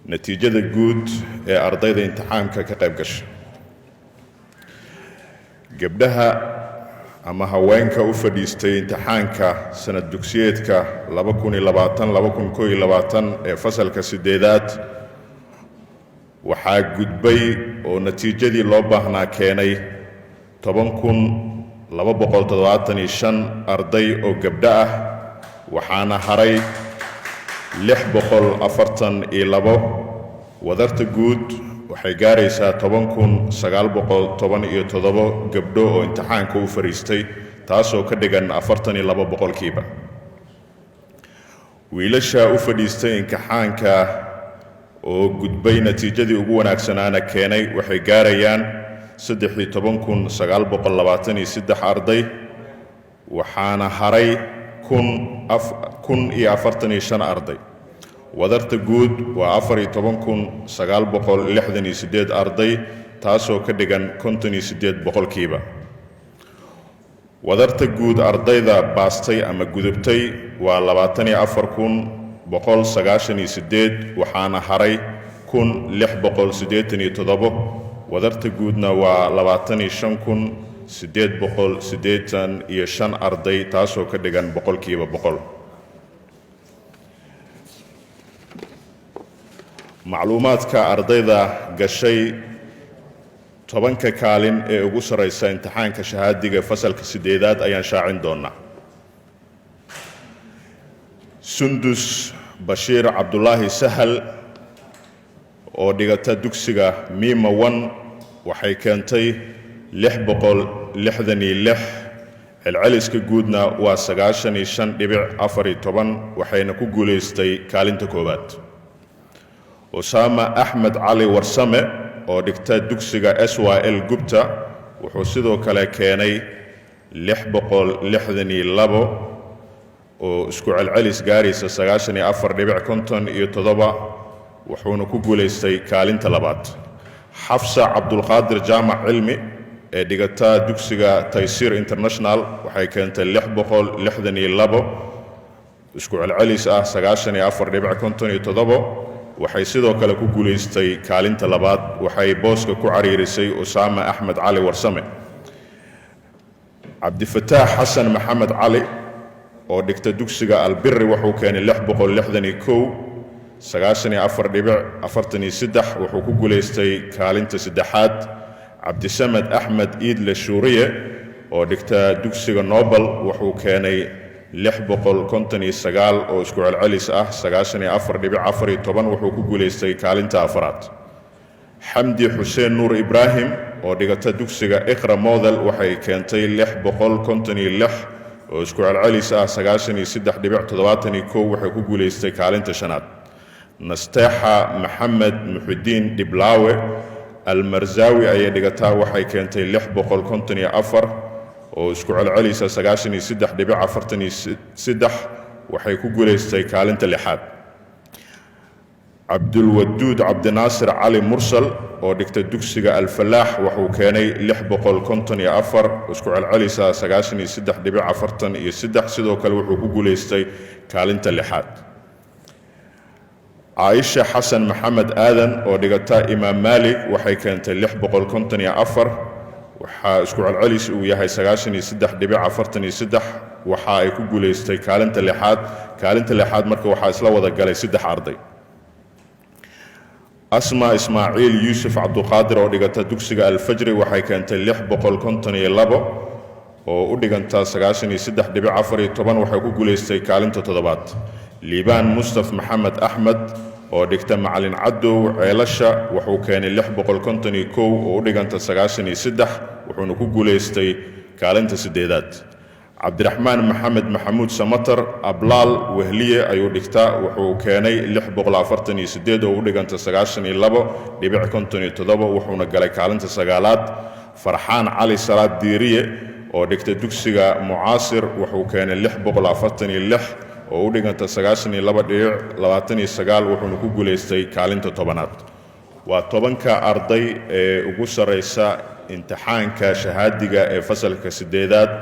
natiijada guud ee ardayda imtixaanka ka qayb gashay. gabdhaha ama haweenka u fadhiistay imtixaanka sanad dugsiyeedka 2020-2021 ee fasalka 8aad waxaa gudbay oo natiijadii loo baahnaa keenay 10,275 arday oo gabdho ah, waxaana haray 642. wadarta guud waxay gaaraysaa 10,917 gabdho oo imtixaanka u fariistay, taasoo ka dhigan 42%. wiilasha u fadhiistay imtixaanka oo gudbay natiijadii ugu wanaagsanaana keenay waxay gaarayaan 13,923 arday, waxaana haray 1,045 arday. wadarta guud waa 14,968 arday, taasoo ka dhigan 58%. wadarta guud ardayda baastay ama gudubtay waa 24,198, waxaana haray 1,687. wadarta guudna waa 25,885 arday, taasoo ka dhigan 100%. macluumaadka ardayda gashay 10ka kaalin ee ugu sareysa imtixaanka shahaadiga fasalka 8aad ayaan shaacin doonaa. Sundus Bashiir Cabdulaahi Sahal oo dhigata dugsiga Miima 1 waxay keentay 666, celceliska guudna waa 95.14, waxayna ku guuleystay kaalinta koowaad. Osama Ahmed Cali Warsame oo dhigta dugsiga SYL Gupta wuxuu sidoo kale keenay 662 oo isku celcelis gaaraysa 94.57, wuxuuna ku guuleystay kaalinta labaad. Xafsa Cabdulqaadir Jaamac Cilmi ee dhigata dugsiga Taysiir International waxay keentay 662 isku celcelis ah 94.57, waxay sidoo kale ku guuleystay kaalinta labaad. waxay booska ku cariirisay Osama Ahmed Cali Warsame. Cabdifataax Xasan Maxamed Cali oo dhigta dugsiga Albirri wuxuu keenay 661 94.43, wuxuu ku guuleystay kaalinta saddexaad. Cabdisamed Axmed Iidle Shuuriye oo dhigta dugsiga Nobel wuxuu keenay 659 oo isku celcelis ah 94.14, wuxuu ku guuleystay kaalinta afraad. Xamdi Xuseen Nuur Ibraahim oo dhigata dugsiga Iqra Model waxay keentay 656 oo isku celcelis ah 93.71, waxay ku guuleystay kaalinta shanaad. Nasteexa Maxamed Muxidiin Dhiblaawe Almarzawi ayay dhigataa waxay keentay 654 oo isku celcelisa 93.43, waxay ku guuleystay kaalinta lixaad. Cabdulwaduud Cabdinaasir Cali Mursal oo dhigta dugsiga Alfalaax wuxuu keenay 654 isku celcelisa 93.43, sidoo kale wuxuu ku guuleystay kaalinta lixaad. Caaisha Xasan Maxamed Aadan oo dhigata Imaam Maalik waxay keentay 654, waxaa isku celcelis uu yahay 93.43, waxa ay ku guuleystay kaalinta lixaad. kaalinta lixaad marka waxaa isla wada galay 3 arday. Asma Ismaaciil Yuusuf Cabduqaadir oo dhigata dugsiga Alfajri waxay keentay 652 oo u dhiganta 93.14, waxay ku guuleystay kaalinta toddobaad. Liibaan Mustaf Maxamed Axmed oo dhigta Macalin Cadow Ceelasha wuxuu keenay 651 oo u dhiganta 93, wuxuuna ku guuleystay kaalinta 8aad. Cabdiraxmaan Maxamed Maxamuud Samatar Ablaal Wehliye ayuu dhigtaa wuxuu keenay 648 oo u dhiganta 92.57, wuxuuna galay kaalinta 9aad. Farxaan Cali Salaad Diiriye oo dhigta dugsiga Mucaasir wuxuu keenay 646 oo u dhiganta 92.29, wuxuuna ku guuleystay kaalinta 10aad. waa 10ka arday ee ugu sareysa imtixaanka shahaadiga ee fasalka 8aad.